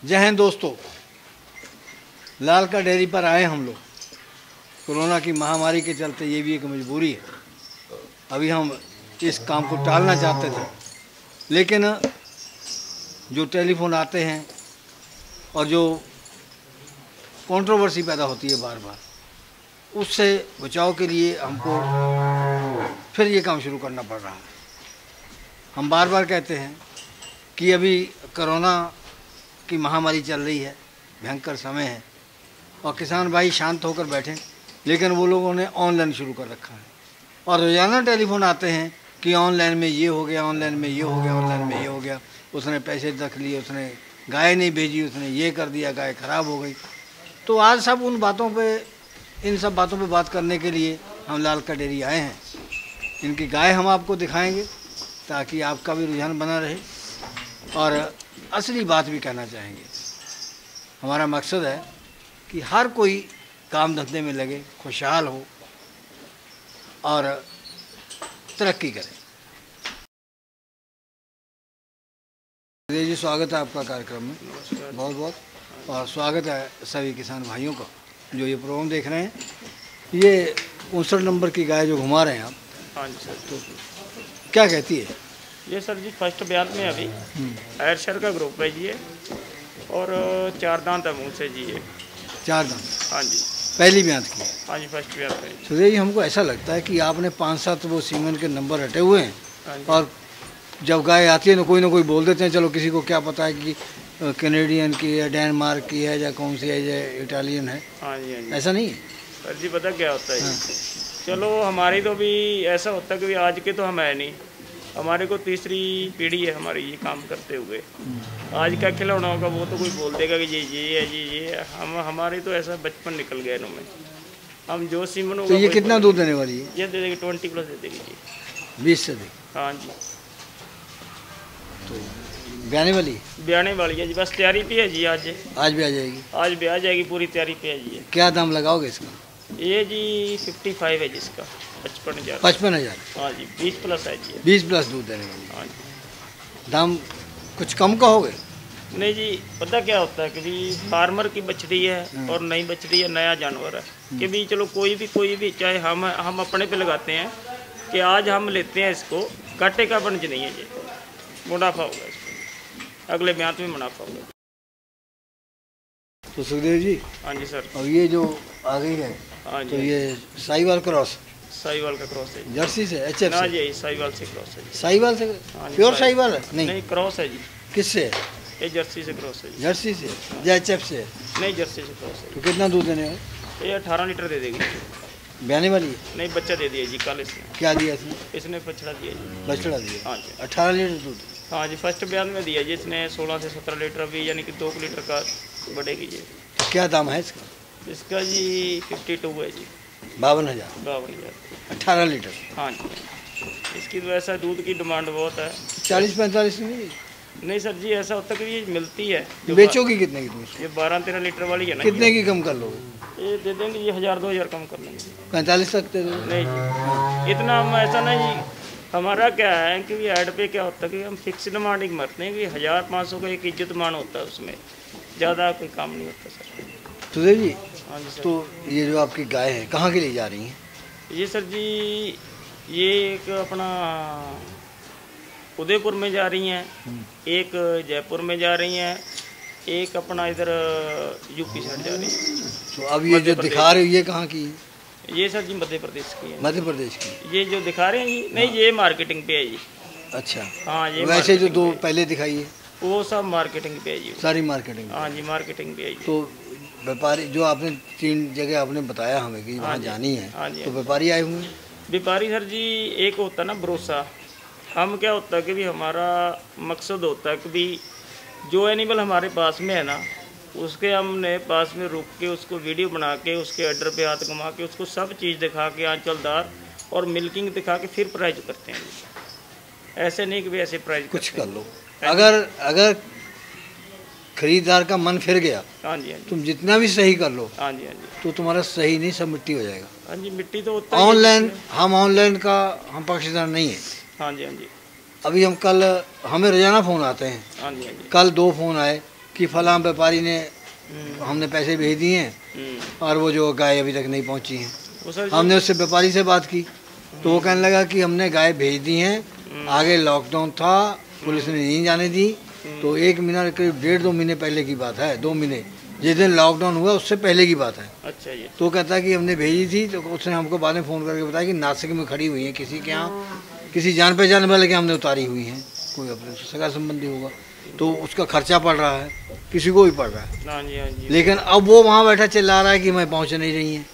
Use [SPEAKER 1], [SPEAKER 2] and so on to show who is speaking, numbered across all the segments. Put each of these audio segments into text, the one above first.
[SPEAKER 1] जय हिंद दोस्तों। लाल का डेयरी पर आए हम लोग। कोरोना की महामारी के चलते ये भी एक मजबूरी है। अभी हम इस काम को टालना चाहते थे, लेकिन जो टेलीफोन आते हैं और जो कंट्रोवर्सी पैदा होती है बार बार, उससे बचाव के लिए हमको फिर ये काम शुरू करना पड़ रहा है। हम बार बार कहते हैं कि अभी कोरोना की महामारी चल रही है, भयंकर समय है और किसान भाई शांत होकर बैठे, लेकिन वो लोगों ने ऑनलाइन शुरू कर रखा है और रोज़ाना टेलीफोन आते हैं कि ऑनलाइन में ये हो गया, ऑनलाइन में ये हो गया, ऑनलाइन में ये हो गया, उसने पैसे रख लिए, उसने गाय नहीं भेजी, उसने ये कर दिया, गाय ख़राब हो गई। तो आज सब इन सब बातों पे बात करने के लिए हम लाल का डेयरी आए हैं। इनकी गाय हम आपको दिखाएंगे ताकि आपका भी रुझान बना रहे और असली बात भी कहना चाहेंगे। हमारा मकसद है कि हर कोई काम धंधे में लगे, खुशहाल हो और तरक्की करे। जी, स्वागत है आपका कार्यक्रम में, बहुत बहुत, और स्वागत है सभी किसान भाइयों का जो ये प्रोग्राम देख रहे हैं। ये 59 नंबर की गाय जो घुमा रहे हैं आप।
[SPEAKER 2] हाँ जी सर।
[SPEAKER 1] तो क्या कहती है
[SPEAKER 2] ये सर जी फर्स्ट ब्याह में अभी एयरशर का ग्रुप है जी ये, और 4 दांत है मुँह से जी ये।
[SPEAKER 1] 4 दांत?
[SPEAKER 2] हाँ जी,
[SPEAKER 1] पहली ब्याह की?
[SPEAKER 2] हाँ जी, फर्स्ट ब्याह है।
[SPEAKER 1] सुधीर जी, हमको ऐसा लगता है कि आपने 5-7 वो सीमेंट के नंबर हटे हुए हैं और जब गाय आती है ना कोई बोल देते हैं, चलो किसी को क्या पता है कि कैनेडियन की है, डेनमार्क की है, या कौन सी है, या इटालियन है।
[SPEAKER 2] हाँ जी, हाँ जी।
[SPEAKER 1] ऐसा नहीं है
[SPEAKER 2] सर जी, पता क्या होता है जी, चलो हमारी तो भी ऐसा होता है कि आज के तो हम है नहीं, हमारे को तीसरी पीढ़ी है हमारी ये काम करते हुए। आज क्या खिलौना होगा वो तो कोई बोल देगा कि ये है, ये है। हमारे तो ऐसा बचपन निकल गया इनमें। हम जो सीमन होगा।
[SPEAKER 1] तो ये कितना दूध देने वाली है?
[SPEAKER 2] ये दे देगी 20+ दे देगी जी।
[SPEAKER 1] 20 से देगी?
[SPEAKER 2] हाँ जी।
[SPEAKER 1] तो ब्याने वाली? ब्याने
[SPEAKER 2] वाली है जी, बस तैयारी पे है जी। आज
[SPEAKER 1] भी आ जाएगी?
[SPEAKER 2] आज भी आ जाएगी, पूरी तैयारी पे है जी।
[SPEAKER 1] क्या दाम लगाओगे इसका?
[SPEAKER 2] ये जी 55 है जिसका, 55,000।
[SPEAKER 1] 55,000?
[SPEAKER 2] हाँ जी, 20+ है जी।
[SPEAKER 1] 20+ दूध देने वाली?
[SPEAKER 2] हाँ जी।
[SPEAKER 1] दाम कुछ कम कहोगे?
[SPEAKER 2] नहीं जी, पता क्या होता है कि फार्मर की बछड़ी है और नई बछड़ी है, नया जानवर है कि भी चलो कोई भी चाहे हम अपने पे लगाते हैं कि आज हम लेते हैं इसको, कांटे का बनज नहीं है जी, मुनाफा होगा इसको, अगले ब्याह में मुनाफा होगा।
[SPEAKER 1] तो सुखदेव जी।
[SPEAKER 2] हाँ जी सर।
[SPEAKER 1] और ये जो आ गई है,
[SPEAKER 2] हाँ जी,
[SPEAKER 1] तो ये साहिवाल क्रॉस?
[SPEAKER 2] साहिवाल का क्रॉस है।
[SPEAKER 1] जर्सी से? HF
[SPEAKER 2] हाँ जी, साहिवाल से क्रॉस है।
[SPEAKER 1] साहिवाल से? प्योर साहिवाल है?
[SPEAKER 2] नहीं, क्रॉस है जी।
[SPEAKER 1] किससे?
[SPEAKER 2] ये जर्सी से क्रॉस है।
[SPEAKER 1] जर्सी से या HF से?
[SPEAKER 2] नहीं, जर्सी से क्रॉस है।
[SPEAKER 1] तो कितना दूध देने है?
[SPEAKER 2] ये 18 लीटर दे देगी।
[SPEAKER 1] ब्याने वाली है?
[SPEAKER 2] नहीं, बच्चा दे दिया जी कल इसने।
[SPEAKER 1] क्या दिया इसने?
[SPEAKER 2] इसने बछड़ा दिया जी।
[SPEAKER 1] बछड़ा दिया?
[SPEAKER 2] हाँ जी।
[SPEAKER 1] 18 लीटर दूध?
[SPEAKER 2] हाँ जी, फर्स्ट ब्याह में दिया जी इसने 16 से 17 लीटर भी, यानी कि 2 लीटर का बढ़ेगी जी।
[SPEAKER 1] तो क्या दाम है इसका?
[SPEAKER 2] इसका जी 52 है जी।
[SPEAKER 1] 52,000?
[SPEAKER 2] 52,000।
[SPEAKER 1] 18 लीटर?
[SPEAKER 2] हाँ जी। इसकी तो ऐसा दूध की डिमांड बहुत है।
[SPEAKER 1] 40-45 नहीं?
[SPEAKER 2] नहीं सर जी, ऐसा होता है कि ये मिलती है।
[SPEAKER 1] बेचोगी कितने की तुम?
[SPEAKER 2] ये 12-13 लीटर वाली है ना।
[SPEAKER 1] कितने की कम कर लोगे?
[SPEAKER 2] ये दे देंगे ये 1,000-2,000 कम कर लेंगे।
[SPEAKER 1] 45 तक दे दो?
[SPEAKER 2] नहीं जी, इतना हम ऐसा नहीं। हमारा क्या है कि ऐड पे क्या होता है कि हम फिक्स डिमांडिंग मरते हैं कि 1,000-500 का एक इज्जत मान होता है, उसमें ज़्यादा कोई काम नहीं होता सर।
[SPEAKER 1] सुधीर जी।
[SPEAKER 2] हाँ जी सर।
[SPEAKER 1] तो ये जो आपकी गाय है कहाँ के लिए जा रही हैं?
[SPEAKER 2] ये सर जी, ये एक अपना उदयपुर में जा रही हैं, एक जयपुर में जा रही हैं, एक अपना इधर यूपी साइड जा रही हैं।
[SPEAKER 1] तो अब ये जो दिखा रहे हो ये कहाँ की है?
[SPEAKER 2] ये सर जी मध्य प्रदेश की है।
[SPEAKER 1] मध्य प्रदेश की?
[SPEAKER 2] ये जो दिखा रहे हैं जी, नहीं ये मार्केटिंग पे है जी।
[SPEAKER 1] अच्छा।
[SPEAKER 2] हाँ, ये
[SPEAKER 1] वैसे जो 2 पहले दिखाई है
[SPEAKER 2] वो सब मार्केटिंग पे है जी।
[SPEAKER 1] सारी मार्केटिंग?
[SPEAKER 2] हाँ जी, मार्केटिंग पे है जी।
[SPEAKER 1] तो व्यापारी जो आपने 3 जगह आपने बताया हमें कि वहाँ जानी है, तो व्यापारी आए हुए?
[SPEAKER 2] व्यापारी सर जी, एक होता ना भरोसा। हम क्या होता है कि भी हमारा मकसद होता है कि भी जो एनिमल हमारे पास में है ना, उसके हमने पास में रुक के उसको वीडियो बना के उसके ऑर्डर पे हाथ घुमा के उसको सब चीज़ दिखा के आंचलदार और मिल्किंग दिखा के फिर प्राइज करते हैं। ऐसे नहीं कि भी ऐसे प्राइज
[SPEAKER 1] कुछ कर लो। अगर खरीदार का मन फिर गया,
[SPEAKER 2] हाँ जी,
[SPEAKER 1] तुम जितना भी सही कर लो,
[SPEAKER 2] हाँ जी, हाँ जी,
[SPEAKER 1] तो तुम्हारा सही नहीं, सब मिट्टी हो जाएगा।
[SPEAKER 2] हाँ जी, मिट्टी तो होता
[SPEAKER 1] ऑनलाइन ऑनलाइन का हम पक्षधर नहीं है।
[SPEAKER 2] हाँ जी, हाँ जी।
[SPEAKER 1] अभी हमें रोजाना फ़ोन आते हैं।
[SPEAKER 2] हाँ जी, हाँ जी।
[SPEAKER 1] कल 2 फ़ोन आए कि फलां व्यापारी ने हमने पैसे भेज दिए हैं और वो जो गाय अभी तक नहीं पहुंची हैं। हमने उससे व्यापारी से बात की तो वो कहने लगा कि हमने गाय भेज दी हैं, आगे लॉकडाउन था, पुलिस ने नहीं जाने दी, तो 1 महीना करीब 1.5-2 महीने पहले की बात है, 2 महीने जिस दिन लॉकडाउन हुआ उससे पहले की बात है।
[SPEAKER 2] अच्छा जी।
[SPEAKER 1] तो कहता है कि हमने भेजी थी, तो उसने हमको बाद में फ़ोन करके बताया कि नासिक में खड़ी हुई है, किसी के यहाँ किसी जान पहचान वाले के हमने उतारी हुई हैं, कोई अपने सगा संबंधी होगा, तो उसका खर्चा पड़ रहा है, किसी को भी पड़ रहा है।
[SPEAKER 2] हाँ जी, हाँ जी।
[SPEAKER 1] लेकिन अब वो वहाँ बैठा चिल्ला रहा है कि मैं पहुँच नहीं रही हैं,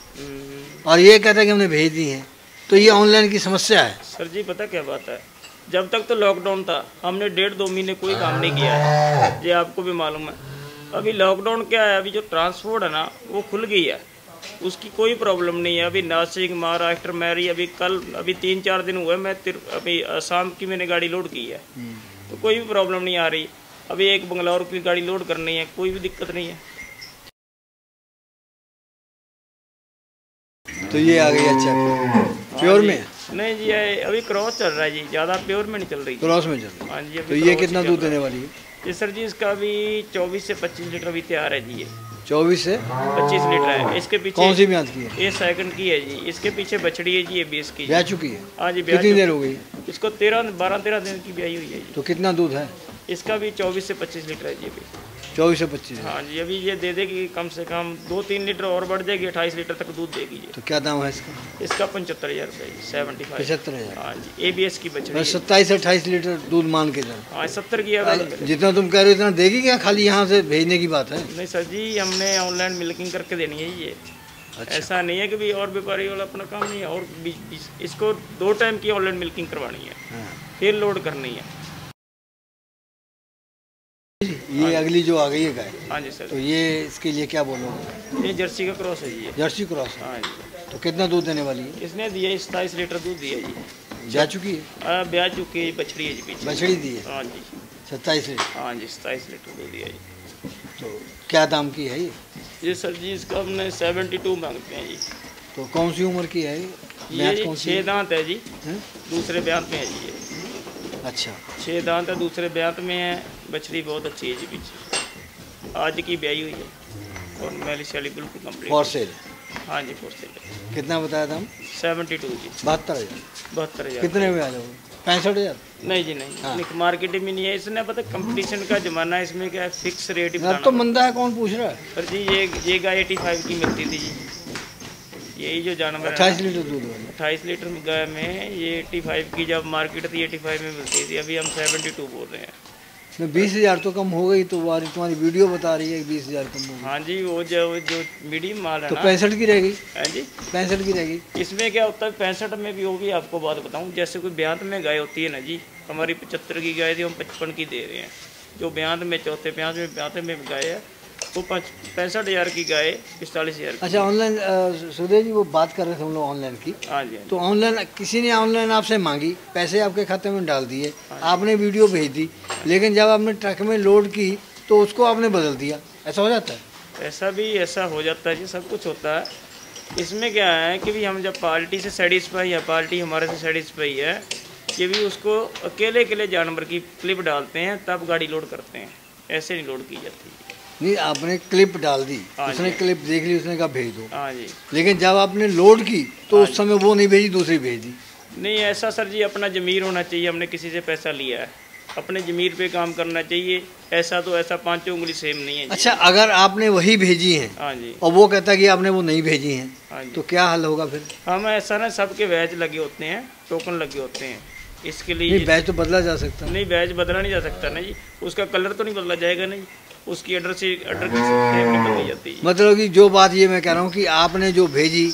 [SPEAKER 1] और ये कहता है कि हमने भेज दी हैं। तो ये ऑनलाइन की समस्या है
[SPEAKER 2] सर जी। पता क्या बात है, जब तक तो लॉकडाउन था हमने 1.5-2 महीने कोई काम नहीं किया है, ये आपको भी मालूम है। अभी लॉकडाउन क्या है, अभी जो ट्रांसपोर्ट है ना वो खुल गई है, उसकी कोई प्रॉब्लम नहीं है। अभी नासिक, महाराष्ट्र, मैरी, अभी 3-4 दिन हुए, मैं अभी असम की मैंने गाड़ी लोड की है, तो कोई भी प्रॉब्लम नहीं आ रही। अभी एक बंगलौर की गाड़ी लोड करनी है, कोई भी दिक्कत नहीं है।
[SPEAKER 1] तो ये आ गई। अच्छा, प्योर में?
[SPEAKER 2] नहीं जी, अभी क्रॉस चल रहा है जी, ज़्यादा प्योर में नहीं चल रही।
[SPEAKER 1] क्रॉस में चल रही है।
[SPEAKER 2] हाँ जी।
[SPEAKER 1] तो ये कितना दूध देने वाली है?
[SPEAKER 2] जी सर जी, इसका अभी 24 से 25 लीटर भी तैयार है जी। ये
[SPEAKER 1] 24 से
[SPEAKER 2] 25 लीटर है। इसके पीछे
[SPEAKER 1] कौन सी ब्याज की है?
[SPEAKER 2] ये सेकंड की है जी। इसके पीछे बछड़ी है जी, ये 20 की
[SPEAKER 1] ब्याह चुकी है।
[SPEAKER 2] हाँ जी।
[SPEAKER 1] कितनी देर हो गई?
[SPEAKER 2] इसको 12-13 दिन की ब्याई हुई है जी।
[SPEAKER 1] तो कितना दूध है?
[SPEAKER 2] इसका भी 24 से 25 लीटर है जी अभी।
[SPEAKER 1] 24 से 25?
[SPEAKER 2] हाँ जी। अभी ये दे देगी कम से कम 2-3 लीटर और बढ़ जाएगी, 28 लीटर तक दूध देगी ये।
[SPEAKER 1] तो क्या दाम है इसका?
[SPEAKER 2] इसका 75,000 रुपये, 75।
[SPEAKER 1] 75,000?
[SPEAKER 2] हाँ जी। ABS की बछड़ी।
[SPEAKER 1] 27 से 28 लीटर दूध मान के चल।
[SPEAKER 2] हाँ 70 की है।
[SPEAKER 1] जितना तुम कह रहे हो इतना देगी क्या? खाली यहाँ से भेजने की बात है?
[SPEAKER 2] नहीं सर जी, हमने ऑनलाइन मिल्किंग करके देनी है ये। अच्छा। ऐसा नहीं है कि भी और व्यापारी वाला अपना काम नहीं है, और इसको 2 टाइम की ऑनलाइन मिल्किंग करवानी है। हाँ। फिर लोड करनी है।
[SPEAKER 1] ये अगली जो आ गई है गाय।
[SPEAKER 2] हाँ जी सर।
[SPEAKER 1] तो ये इसके लिए क्या बोलोगे?
[SPEAKER 2] ये जर्सी का क्रॉस है जी।
[SPEAKER 1] जर्सी क्रॉस है।
[SPEAKER 2] हाँ जी।
[SPEAKER 1] तो कितना दूध देने वाली है?
[SPEAKER 2] इसने दिया 27 लीटर दूध दिया जी।
[SPEAKER 1] ब्याह चुकी है?
[SPEAKER 2] ब्याह चुकी है, बछड़ी है जी पीछे।
[SPEAKER 1] बछड़ी दी है?
[SPEAKER 2] हाँ जी।
[SPEAKER 1] 27 लीटर?
[SPEAKER 2] हाँ जी, 27 लीटर दूध दिया जी।
[SPEAKER 1] तो क्या दाम की है ये?
[SPEAKER 2] ये सर जी, इसका हमने 72 मांगते हैं जी।
[SPEAKER 1] तो कौन सी उम्र की है
[SPEAKER 2] ये? 6 दांत है जी। दूसरे ब्यात में है जी ये।
[SPEAKER 1] अच्छा,
[SPEAKER 2] 6 दांत है, दूसरे ब्यात में है। बछड़ी बहुत अच्छी है जी पीछे, आज की ब्याई हुई है, और मैली शैली बिल्कुल कंप्लीट।
[SPEAKER 1] For sale?
[SPEAKER 2] हाँ जी, फॉर सेल।
[SPEAKER 1] कितना बताया था?
[SPEAKER 2] 72 जी।
[SPEAKER 1] 72,000? कितने में आ जाओगे? 65,000?
[SPEAKER 2] नहीं जी नहीं। हाँ। मार्केटिंग में नहीं है, इसने पता कंपटीशन का जमाना है, इसमें क्या है, फिक्स रेट ही
[SPEAKER 1] अब तो मंदा है, कौन पूछ रहा है?
[SPEAKER 2] सर जी ये गाय 85 की मिलती थी जी। यही जो जानवर
[SPEAKER 1] 28 लीटर दूध वाली?
[SPEAKER 2] 28 लीटर गाय में ये 85 की जब मार्केट थी 85 में मिलती थी, अभी हम 72 बोल रहे हैं।
[SPEAKER 1] 20,000 तो कम हो गई, तो तुम्हारी वीडियो बता रही है 20,000 कम हो गई।
[SPEAKER 2] हाँ जी, वो जो मीडियम माल है
[SPEAKER 1] तो
[SPEAKER 2] ना,
[SPEAKER 1] 65 की रहेगी।
[SPEAKER 2] हाँ जी,
[SPEAKER 1] 65 की रहेगी।
[SPEAKER 2] इसमें क्या होता है 65 में भी, वो भी आपको बात बताऊँ, जैसे कोई ब्यात में गाय होती है ना जी, हमारी 75 की गाय थी, हम 55 की दे रहे हैं। जो ब्यात में, चौथे ब्यात में गाय है, वो 65,000 की गाय 45,000।
[SPEAKER 1] अच्छा, ऑनलाइन सुधीर जी वो बात कर रहे थे हम लोग ऑनलाइन की।
[SPEAKER 2] हाँ जी।
[SPEAKER 1] तो ऑनलाइन किसी ने ऑनलाइन आपसे मांगी, पैसे आपके खाते में डाल दिए, आपने वीडियो भेज दी, लेकिन जब आपने ट्रक में लोड की तो उसको आपने बदल दिया, ऐसा हो जाता है?
[SPEAKER 2] ऐसा हो जाता है जी, सब कुछ होता है। इसमें क्या है कि भी हम जब पार्टी से सेटिस्फाई है, पार्टी हमारे से सेटिस्फाई है कि भी उसको अकेले जानवर की क्लिप डालते हैं, तब गाड़ी लोड करते हैं, ऐसे नहीं लोड की जाती।
[SPEAKER 1] नहीं, आपने क्लिप डाल दी, उसने क्लिप देख ली, उसने कहा भेज दो।
[SPEAKER 2] हाँ जी।
[SPEAKER 1] लेकिन जब आपने लोड की तो उस समय वो नहीं भेजी, दूसरी भेज दी।
[SPEAKER 2] नहीं, ऐसा सर जी अपना ज़मीर होना चाहिए। हमने किसी से पैसा लिया है, अपने ज़मीर पे काम करना चाहिए। ऐसा 5 उंगली सेम नहीं है जी।
[SPEAKER 1] अच्छा, अगर आपने वही भेजी है,
[SPEAKER 2] हाँ जी,
[SPEAKER 1] और वो कहता है कि आपने वो नहीं भेजी है,
[SPEAKER 2] हाँ जी,
[SPEAKER 1] तो क्या हल होगा फिर?
[SPEAKER 2] हम ऐसा ना, सबके बैच लगे होते हैं, टोकन लगे होते हैं, इसके लिए।
[SPEAKER 1] नहीं, बैच तो बदला जा सकता है।
[SPEAKER 2] नहीं, बैच बदला नहीं जा सकता ना जी, उसका कलर तो नहीं बदला जाएगा नहीं, उसकी ऑर्डर की बदली जाती है।
[SPEAKER 1] मतलब कि जो बात ये मैं कह रहा हूँ कि आपने जो भेजी,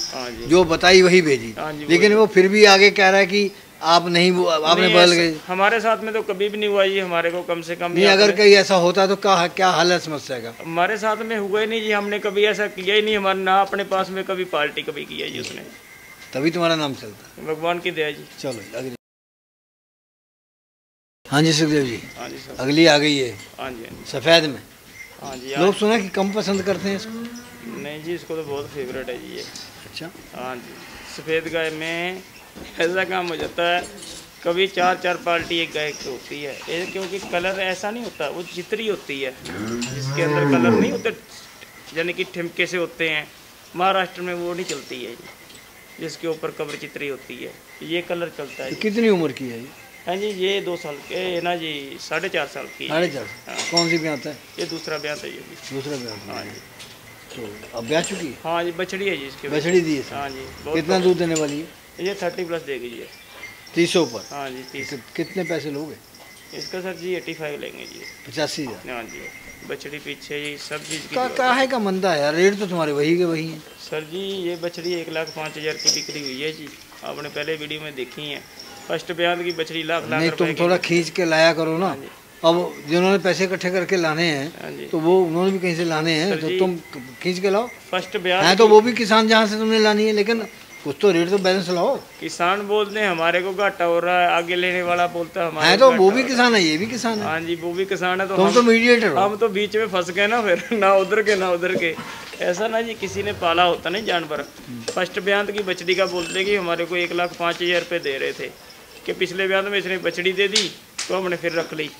[SPEAKER 1] जो बताई वही भेजी, लेकिन वो फिर भी आगे कह रहा है कि आप नहीं, आपने बदल गए।
[SPEAKER 2] हमारे साथ में तो कभी भी नहीं हुआ जी, हमारे को कम से कम
[SPEAKER 1] नहीं। अगर कहीं ऐसा होता तो क्या हल है समस्या का?
[SPEAKER 2] हमारे साथ में हुआ ही नहीं जी, हमने कभी ऐसा किया ही नहीं, हमारे ना अपने पास में कभी पार्टी कभी किया जी उसने,
[SPEAKER 1] तभी तुम्हारा नाम चलता है।
[SPEAKER 2] भगवान की दया जी।
[SPEAKER 1] चलो अगली। हाँ जी सुखदेव जी।
[SPEAKER 2] हाँ जी सर।
[SPEAKER 1] अगली आ गई है।
[SPEAKER 2] हाँ जी,
[SPEAKER 1] सफ़ेद में।
[SPEAKER 2] हाँ जी।
[SPEAKER 1] लोग सुना कि कम पसंद करते हैं इसको?
[SPEAKER 2] नहीं जी, इसको तो बहुत फेवरेट है जी ये।
[SPEAKER 1] अच्छा।
[SPEAKER 2] हाँ जी, सफ़ेद गाय में ऐसा काम हो जाता है, कभी 4-4 पार्टी एक गाय की होती है ये, क्योंकि कलर ऐसा नहीं होता, वो चितरी होती है जिसके अंदर कलर नहीं होते, यानी कि ठिमके से होते हैं। महाराष्ट्र में वो नहीं चलती है जी, जिसके ऊपर कब्र चितरी होती है, ये कलर चलता है।
[SPEAKER 1] तो कितनी उम्र की है ये?
[SPEAKER 2] हाँ जी, ये 2 साल के ना जी, 4.5 साल की।
[SPEAKER 1] 4.5?
[SPEAKER 2] हाँ।
[SPEAKER 1] कौन सी ब्यात है?
[SPEAKER 2] ये दूसरा ब्याह है ये भी।
[SPEAKER 1] दूसरा ब्यात?
[SPEAKER 2] हाँ जी।
[SPEAKER 1] तो अब ब्याह चुकी है?
[SPEAKER 2] हाँ जी, बछड़ी है जी इसके।
[SPEAKER 1] बछड़ी दी है?
[SPEAKER 2] हाँ जी।
[SPEAKER 1] कितना दूध देने वाली है?
[SPEAKER 2] ये 30+ देगी जी।
[SPEAKER 1] 30 ऊपर?
[SPEAKER 2] हाँ जी, 30।
[SPEAKER 1] कितने पैसे लोगे?
[SPEAKER 2] इसका सर जी 85 लेंगे जी।
[SPEAKER 1] 85,000?
[SPEAKER 2] हाँ जी, बछड़ी पीछे जी, सब चीज़ की।
[SPEAKER 1] काहे का मंदा है यार, रेट तो तुम्हारे वही के वही हैं।
[SPEAKER 2] सर जी ये बछड़ी 1,05,000 की बिक्री हुई है जी, आपने पहले वीडियो में देखी है। फर्स्ट बयान की बछड़ी लाख
[SPEAKER 1] नहीं, तुम थोड़ा खींच के लाया करो ना। अब जिन्होंने पैसे इकट्ठे करके लाने हैं तो वो उन्होंने भी कहीं से लाने हैं, तो तुम खींच के लाओ।
[SPEAKER 2] फर्स्ट बयान
[SPEAKER 1] है तो वो भी किसान जहाँ से तुमने लानी है, लेकिन कुछ तो रेट तो बैलेंस लाओ।
[SPEAKER 2] किसान बोलते हैं हमारे को घाटा हो रहा है, आगे लेने वाला बोलता है हमारे
[SPEAKER 1] है तो वो भी किसान है, ये भी किसान है।
[SPEAKER 2] हाँ जी, वो भी किसान है, तो
[SPEAKER 1] तुम तो मीडिएटर हो।
[SPEAKER 2] हम तो बीच में फंस गए ना, फिर ना उधर के ना उधर के। ऐसा ना जी, किसी ने पाला होता नहीं जानवर। फर्स्ट बयान की बछड़ी का बोलते कि हमारे को 1,05,000 रुपये दे रहे थे, कि पिछले बयान में इसने बछड़ी दे दी तो हमने फिर रख ली।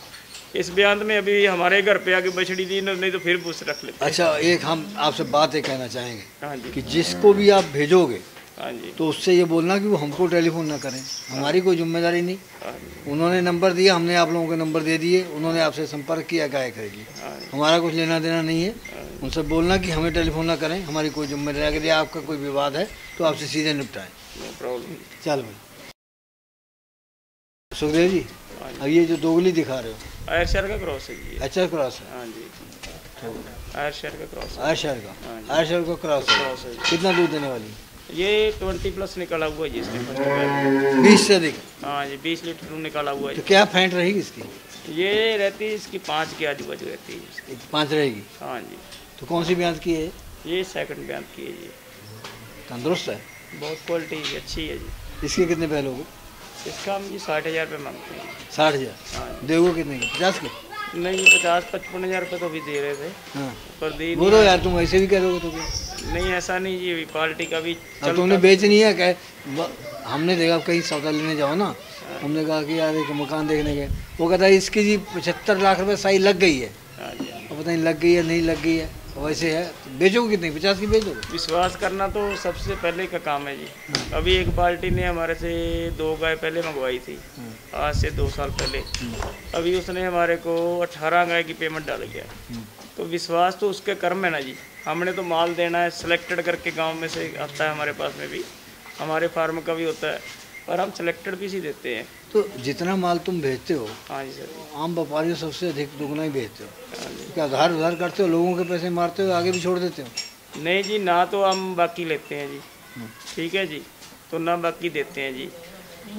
[SPEAKER 2] इस बयान में अभी हमारे घर पे आके बछड़ी दी, नहीं तो फिर पूछ रख लेते।
[SPEAKER 1] अच्छा, एक हम आपसे बात एक कहना चाहेंगे।
[SPEAKER 2] हाँ जी।
[SPEAKER 1] कि जिसको भी आप भेजोगे
[SPEAKER 2] हाँ जी,
[SPEAKER 1] तो उससे ये बोलना कि वो हमको टेलीफोन ना करें, हमारी कोई जिम्मेदारी नहीं।
[SPEAKER 2] हाँ जी,
[SPEAKER 1] उन्होंने नंबर दिया, हमने आप लोगों के नंबर दे दिए, उन्होंने आपसे संपर्क किया गाय खरीदी,
[SPEAKER 2] हाँ जी,
[SPEAKER 1] हमारा कुछ लेना देना नहीं है। उनसे बोलना कि हमें टेलीफोन ना करें, हमारी कोई जिम्मेदारी। अगर आपका कोई विवाद है तो आपसे सीधे निपटाएं।
[SPEAKER 2] No problem.
[SPEAKER 1] चल भाई सुखदेव जी,
[SPEAKER 2] हाँ जी,
[SPEAKER 1] अब ये जो दोगली दिखा रहे हो,
[SPEAKER 2] आयरशहर का क्रॉस है जी ये।
[SPEAKER 1] अच्छा क्रॉस है?
[SPEAKER 2] हाँ जी,
[SPEAKER 1] तो
[SPEAKER 2] आयरशहर का क्रॉस है।
[SPEAKER 1] आयरशहर का?
[SPEAKER 2] हाँ जी।
[SPEAKER 1] आयरशहर का क्रॉस है।
[SPEAKER 2] क्रॉस है जी।
[SPEAKER 1] कितना दूध देने वाली?
[SPEAKER 2] ये 20+ निकाला हुआ है जी इसने फर्स्ट बयान।
[SPEAKER 1] 20 से अधिक?
[SPEAKER 2] हाँ जी, 20 लीटर दूध निकाला हुआ है
[SPEAKER 1] तो
[SPEAKER 2] जी।
[SPEAKER 1] क्या फेंट रहेगी इसकी?
[SPEAKER 2] ये रहती है इसकी 5 के आजू बाजू रहती है इसकी।
[SPEAKER 1] 5 रहेगी?
[SPEAKER 2] हाँ जी,
[SPEAKER 1] तो कौन सी ब्याज की है?
[SPEAKER 2] ये सेकंड बयान की है जी।
[SPEAKER 1] तंदुरुस्त है?
[SPEAKER 2] बहुत क्वालिटी अच्छी है जी।
[SPEAKER 1] इसके कितने पहले हो गए?
[SPEAKER 2] इसका हम जी 60,000 रुपये मांगते हैं।
[SPEAKER 1] 60,000?
[SPEAKER 2] हाँ जी।
[SPEAKER 1] देगो कितने की? 50 के?
[SPEAKER 2] नहीं, 50-55 रुपये तो भी दे रहे थे,
[SPEAKER 1] हाँ,
[SPEAKER 2] पर दे
[SPEAKER 1] बोलो यार, तुम ऐसे भी कह दोगे तो क्या?
[SPEAKER 2] नहीं, ऐसा नहीं जी, अभी पार्टी का भी
[SPEAKER 1] अब तुमने बेचनी है क्या? हमने देखा कहीं सौदा लेने जाओ ना, हमने कहा कि यार एक मकान देखने गए, वो कहता है इसकी जी 75 लाख रुपए सही लग गई है।
[SPEAKER 2] हाँ जी,
[SPEAKER 1] अब पता नहीं लग गई है नहीं लग गई है, वैसे है। तो बेचोगे कितनी? 50 की बेचोगे?
[SPEAKER 2] विश्वास करना तो सबसे पहले का काम है जी। अभी एक पार्टी ने हमारे से 2 गाय पहले मंगवाई थी, आज से 2 साल पहले। अभी उसने हमारे को 18 गाय की पेमेंट डाल गया। तो विश्वास तो उसके कर्म है ना जी। हमने तो माल देना है, सिलेक्टेड करके गांव में से आता है हमारे पास में भी, हमारे फार्म का भी होता है, पर हम सिलेक्टेड पीस ही देते हैं।
[SPEAKER 1] तो जितना माल तुम भेजते हो,
[SPEAKER 2] हाँ जी सर।
[SPEAKER 1] आम व्यापारियों सबसे अधिक दुगना ही भेजते हो।
[SPEAKER 2] हाँ जी।
[SPEAKER 1] क्या उधार उधार करते हो, लोगों के पैसे मारते हो, आगे भी छोड़ देते हो?
[SPEAKER 2] नहीं जी, ना तो हम बाकी लेते हैं जी, ठीक है जी, तो ना बाकी देते हैं जी।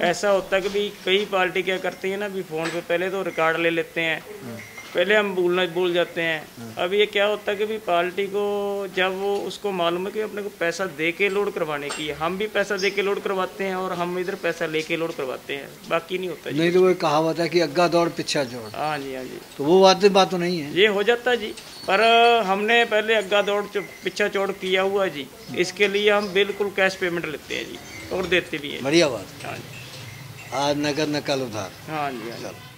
[SPEAKER 2] ऐसा होता है कि भी कई पार्टी क्या करती है ना, भी फ़ोन पे पहले तो रिकॉर्ड ले लेते हैं, पहले हम भूल जाते हैं। अब ये क्या होता है कि भी पार्टी को जब वो उसको मालूम है कि अपने को पैसा दे के लोड करवाने की है, हम भी पैसा दे के लोड करवाते हैं और हम इधर पैसा लेके लोड करवाते हैं, बाकी नहीं होता जी।
[SPEAKER 1] नहीं तो वो कहावत है कि अग्गा दौड़ पिछा जोड़।
[SPEAKER 2] हाँ जी, हाँ जी,
[SPEAKER 1] तो वो बात तो नहीं है।
[SPEAKER 2] ये हो जाता है जी, पर हमने पहले अग्गा दौड़ पीछा चौड़ किया हुआ है जी, इसके लिए हम बिल्कुल कैश पेमेंट लेते हैं जी, और देते भी हैं।
[SPEAKER 1] बढ़िया बात।
[SPEAKER 2] हाँ जी,
[SPEAKER 1] आज नगद न कल उधार।
[SPEAKER 2] हाँ जी, हाँ जी।
[SPEAKER 1] चलो।